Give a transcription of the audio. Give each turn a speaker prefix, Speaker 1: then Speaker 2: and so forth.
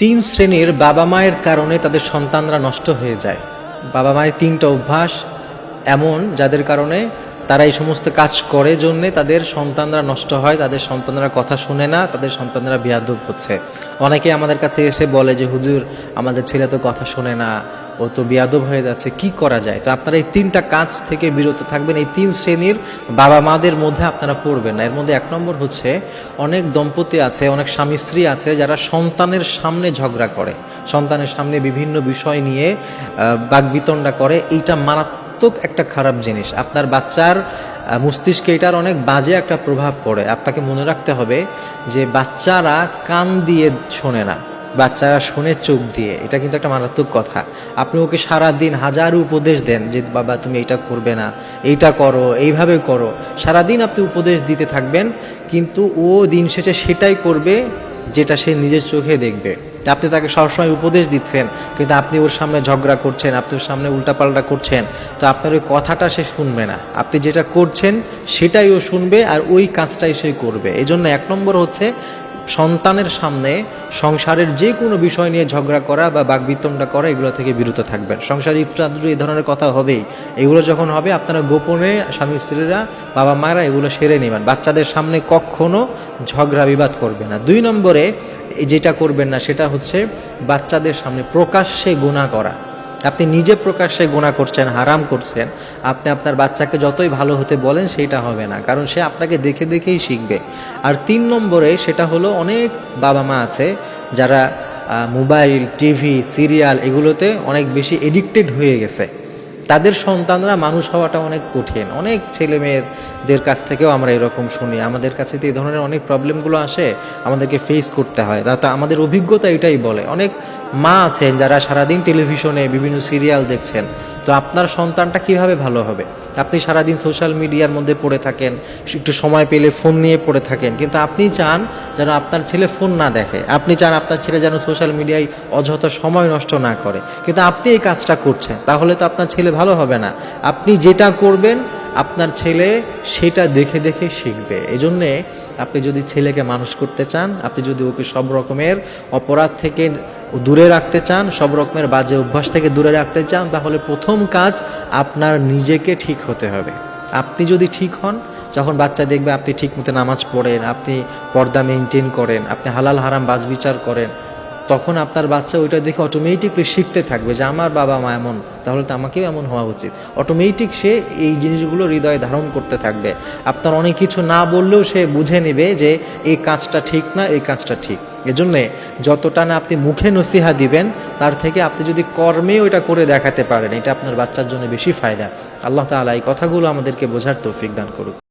Speaker 1: তিন শ্রেণীর বাবা মায়ের কারণে তাদের সন্তানরা নষ্ট হয়ে যায়। বাবা মায়ের তিনটা অভ্যাস এমন যাদের কারণে তারা এই সমস্ত কাজ করে জন্যে তাদের সন্তানরা নষ্ট হয়, তাদের সন্তানরা কথা শুনে না, তাদের সন্তানরা বেয়াদব হচ্ছে। অনেকে আমাদের কাছে এসে বলে যে হুজুর, আমাদের ছেলে তো কথা শোনে না, ও তো বেয়াদব হয়ে যাচ্ছে, কি করা যায়? তো আপনারা এই তিনটা কাজ থেকে বিরত থাকবেন। এই তিন শ্রেণীর বাবা মাদের মধ্যে আপনারা পড়বেন না। এর মধ্যে এক নম্বর হচ্ছে, অনেক দম্পতি আছে, অনেক স্বামী স্ত্রী আছে যারা সন্তানের সামনে ঝগড়া করে, সন্তানের সামনে বিভিন্ন বিষয় নিয়ে বাকবিতণ্ডা করে। এইটা মারাত্মক একটা খারাপ জিনিস। আপনার বাচ্চার মস্তিষ্কে এটার অনেক বাজে একটা প্রভাব পড়ে। আপনাকে মনে রাখতে হবে যে বাচ্চারা কান দিয়ে শোনে না, বাচ্চারা শোনে চোখ দিয়ে। এটা কিন্তু একটা মারাত্মক কথা। আপনি ওকে সারাদিন হাজারো উপদেশ দেন যে বাবা তুমি এইটা করবে না, এইটা করো, এইভাবে করো, সারাদিন আপনি উপদেশ দিতে থাকবেন, কিন্তু ও দিন শেষে সেটাই করবে যেটা সে নিজের চোখে দেখবে। আপনি তাকে সবসময় উপদেশ দিচ্ছেন, কিন্তু আপনি ওর সামনে ঝগড়া করছেন, আপনি ওর সামনে উল্টাপাল্টা করছেন, তো আপনার ওই কথাটা সে শুনবে না। আপনি যেটা করছেন সেটাই ও শুনবে, আর ওই কাজটাই সে করবে। এই জন্য এক নম্বর হচ্ছে, সন্তানের সামনে সংসারের যে কোনো বিষয় নিয়ে ঝগড়া করা বা বাকবিতণ্ডা করা, এগুলো থেকে বিরত থাকবেন। সংসারে একটু আধটু এই ধরনের কথা হবেই। এগুলো যখন হবে আপনারা গোপনে স্বামী স্ত্রীরা, বাবা মায়েরা এগুলো সেরে নেবেন। বাচ্চাদের সামনে কখনো ঝগড়া বিবাদ করবে না। দুই নম্বরে যেটা করবেন না সেটা হচ্ছে বাচ্চাদের সামনে প্রকাশ্যে গুনাহ করা। আপনি নিজে প্রকাশ্যে গুনাহ করছেন, হারাম করছেন, আপনি আপনার বাচ্চাকে যতই ভালো হতে বলেন সেইটা হবে না, কারণ সে আপনাকে দেখে দেখেই শিখবে। আর তিন নম্বরে সেটা হলো, অনেক বাবা মা আছে যারা মোবাইল, টিভি, সিরিয়াল এগুলোতে অনেক বেশি এডিক্টেড হয়ে গেছে। তাদের সন্তানরা মানুষ হওয়াটা অনেক কঠিন। অনেক ছেলে মেয়েদের কাছ থেকেও আমরা এরকম শুনি। আমাদের কাছে তো এই ধরনের অনেক প্রবলেমগুলো আসে, আমাদেরকে ফেস করতে হয়। তা আমাদের অভিজ্ঞতা এটাই বলে। অনেক মা আছেন যারা সারাদিন টেলিভিশনে বিভিন্ন সিরিয়াল দেখছেন, তো আপনার সন্তানটা কিভাবে ভালো হবে? আপনি সারাদিন সোশ্যাল মিডিয়ার মধ্যে পড়ে থাকেন, একটু সময় পেলে ফোন নিয়ে পড়ে থাকেন, কিন্তু আপনি চান যেন আপনার ছেলে ফোন না দেখে, আপনি চান আপনার ছেলে যেন সোশ্যাল মিডিয়ায় অযথা সময় নষ্ট না করে, কিন্তু আপনি এই কাজটা করছেন, তাহলে তো আপনার ছেলে ভালো হবে না। আপনি যেটা করবেন আপনার ছেলে সেটা দেখে দেখে শিখবে। এজন্যে আপনি যদি ছেলেকে মানুষ করতে চান, আপনি যদি ওকে সব রকমের অপরাধ থেকে দূরে রাখতে চান, সব রকমের বাজে অভ্যাস থেকে দূরে রাখতে চান, তাহলে প্রথম কাজ আপনার নিজেকে ঠিক হতে হবে। আপনি যদি ঠিক হন, যখন বাচ্চা দেখবে আপনি ঠিক মতো নামাজ পড়েন, আপনি পর্দা মেনটেন করেন, আপনি হালাল হারাম বাছবিচার করেন, তখন আপনার বাচ্চা ওইটা দেখে অটোমেটিকলি শিখতে থাকবে যে আমার বাবা মা এমন, তাহলে তো আমাকেও এমন হওয়া উচিত। অটোমেটিক সে এই জিনিসগুলো হৃদয়ে ধারণ করতে থাকবে। আপনার অনেক কিছু না বললেও সে বুঝে নেবে যে এই কাজটা ঠিক না, এই কাজটা ঠিক। এজন্যে যতটা না আপনি মুখে নসিহা দিবেন, তার থেকে আপনি যদি কর্মে ওইটা করে দেখাতে পারেন, এটা আপনার বাচ্চার জন্য বেশি ফায়দা। আল্লাহ তাআলা এই কথাগুলো আমাদেরকে বোঝার তৌফিক দান করুক।